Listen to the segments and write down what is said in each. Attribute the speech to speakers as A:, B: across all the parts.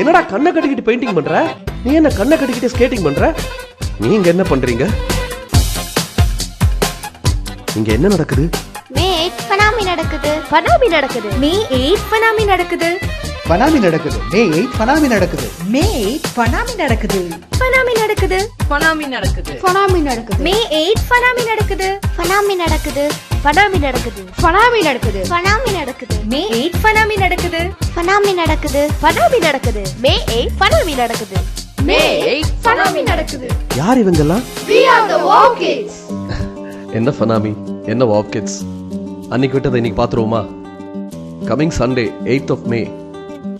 A: என்னடா கண்ணை கட்டிக்கிட்டு பெயிண்டிங் பண்ற? நீ என்ன கண்ணை கட்டிக்கிட்டு ஸ்கேட்டிங் பண்ற? நீங்க என்ன பண்றீங்க? இங்க என்ன நடக்குது?
B: மே 8 ஃபனாமி நடக்குது.
C: மே 8 ஃபனாமி நடக்குது.
D: ஃபனாமி நடக்குது. மே 8 ஃபனாமி நடக்குது.
C: மே 8 ஃபனாமி நடக்குது. ஃபனாமி நடக்குது.
E: ஃபனாமி நடக்குது.
B: ஃபனாமி நடக்குது.
C: மே 8 ஃபனாமி நடக்குது.
B: ஃபனாமி நடக்குது.
C: ஃபனாமி நடக்குது. ஃபனாமி நடக்குது.
B: ஃபனாமி நடக்குது.
C: மே 8 ஃபனாமி நடக்குது.
B: ஃபனாமி நடக்குது.
C: ஃபனாமி நடக்குது. மே 8 ஃபனாமி நடக்குது.
E: மே 8 ஃபனாமி நடக்குது.
A: யார் இவங்கெல்லாம்?
E: We are the Wow Kids.
A: என்ன ஃபனாமி, என்ன வாவ் கிட்ஸ்? அன்னைக்கு விட்டதை இன்னைக்கு பாத்துருவோமா? Coming Sunday 8th of May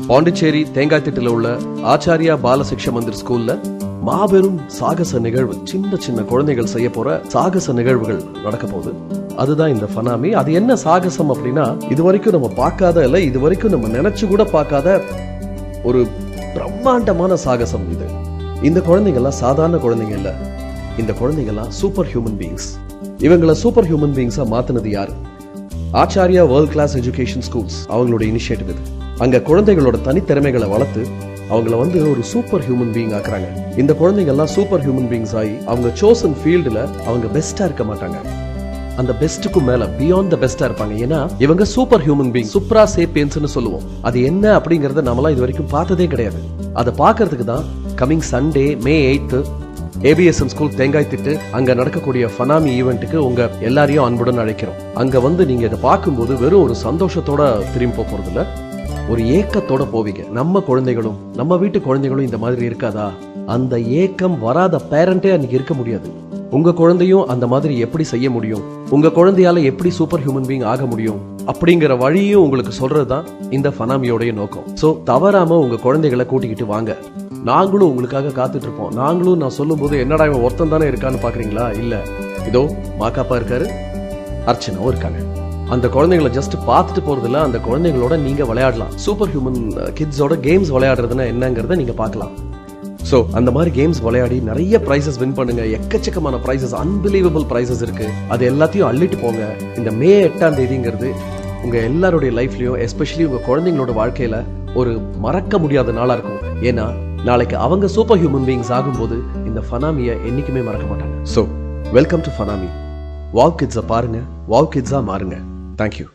A: Pondicherry தேங்காய்த்திட்டில் உள்ள ஆச்சாரியா பாலசிக்ஷ மந்திர் ஸ்கூல்ல மாபெரும் சாகச நிகழ்வு, சின்ன சின்ன குழந்தைகள் செய்ய போற சாகச நிகழ்வுகள் நடக்க போகுது. அதுதான் இந்த ஃபனாமி. அது என்ன சாகசம் அப்படின்னா, இதுவரைக்கும் நம்ம பார்க்காத இல்ல, இதுவரைக்கும் நம்ம நினைச்சு கூட பார்க்காத ஒரு பிரம்மாண்டமான சாகசம் இது. இந்த குழந்தைகள்லாம் சாதாரண குழந்தைங்க இல்ல, இந்த குழந்தைகள்லாம் சூப்பர் ஹியூமன் பீயிங்ஸ். இவங்கள சூப்பர் ஹியூமன் பீயிங்ஸா மாத்தினது யாரு? Acharya world class education schools அவங்களோட இனிஷியேட்டிவ் இது. அங்க குழந்தைகளோட தனித்திறமைகளை வளர்த்து அவங்கள ஒரு சூப்பர் ஹியூமன் பீயிங் ஆக்குறாங்க. இந்த குழந்தைகள்லாம் சூப்பர் ஹியூமன் பீயிங்ஸ் ஆகி அவங்க சோசன் ஃபீல்டுல அவங்க பெஸ்டா இருக்க மாட்டாங்க, அந்த பெஸ்ட்டுக்கும் மேல பியாண்ட் த பெஸ்டா இருப்பாங்க. ஏன்னா இவங்க சூப்பர் ஹியூமன் பீயிங், சூப்பரா சேப்பியன்ஸ்னு சொல்லுவோம். அது என்ன அப்படிங்கறத நம்மளாம் இது வரைக்கும் பார்த்ததே கிடையாது. அதை பார்க்கறதுக்கு தான் coming Sunday May 8 ABSM school Thengaithittu அங்க நடக்கக்கூடிய ஃபனாமி ஈவெண்ட்டுக்கு உங்க எல்லாரையும் அன்புடன் அழைக்கிறோம். அங்க நீங்க இதை பார்க்கும்போது வெறும் ஒரு சந்தோஷத்தோட திரும்பி போறது இல்ல, ஒரு ஏக்கத்தோட போவீங்க. நம்ம குழந்தைகளும் நம்ம வீட்டு குழந்தைகளும் இந்த மாதிரி இருக்காதா? அந்த ஏக்கம் வராத பேரண்டே அன்னைக்கு இருக்க முடியாது. உங்க குழந்தையும் அந்த மாதிரி எப்படி செய்ய முடியும், உங்க குழந்தையால எப்படி சூப்பர் ஹியூமன் பீயிங் ஆக முடியும் அப்படிங்கிற வழியும் உங்களுக்கு சொல்றதுதான் இந்த ஃபனாமியோடைய நோக்கம். சோ தவறாம உங்க குழந்தைகளை கூட்டிக்கிட்டு வாங்க. நாங்களும் உங்களுக்காக காத்துட்டு இருப்போம். நாங்களும் நான் சொல்லும் போது என்னடா இவன் ஒருத்தன் தானே இருக்கான்னு பாக்குறீங்களா? இல்ல, இதோ மாக்காப்பா இருக்காரு, அர்ச்சனாவும் இருக்காங்க. அந்த குழந்தைகளை ஜஸ்ட் பார்த்துட்டு போறதுல, அந்த குழந்தைகளோட நீங்க விளையாடலாம். சூப்பர் ஹியூமன் கிட்ஸோட கேம்ஸ் விளையாடுறதுன்னா என்னங்கறத நீங்க பார்க்கலாம். சோ அந்த மாதிரி கேம்ஸ் விளையாடி நிறைய பிரைசஸ் வின் பண்ணுங்க. எக்கச்சக்கமான பிரைசஸ், அன்பிலீவபிள் பிரைசஸ் இருக்கு. அது எல்லாத்தையும் அள்ளிட்டு போங்க. இந்த மே 8ஆம் தேதிங்கிறது உங்க எல்லாருடைய லைஃப்லயும், எஸ்பெஷலி உங்க குழந்தைங்களோட வாழ்க்கையில ஒரு மறக்க முடியாத நாளா இருக்கும். ஏன்னா நாளைக்கு அவங்க சூப்பர் ஹியூமன் பீயிங்ஸ் ஆகும்போது இந்த ஃபனாமியை என்னைக்குமே மறக்க மாட்டாங்க. சோ வெல்கம் டு ஃபனாமி. வாவ் கிட்ஸை பாருங்க, வாவ் கிட்ஸா மாறுங்க. தேங்க்யூ.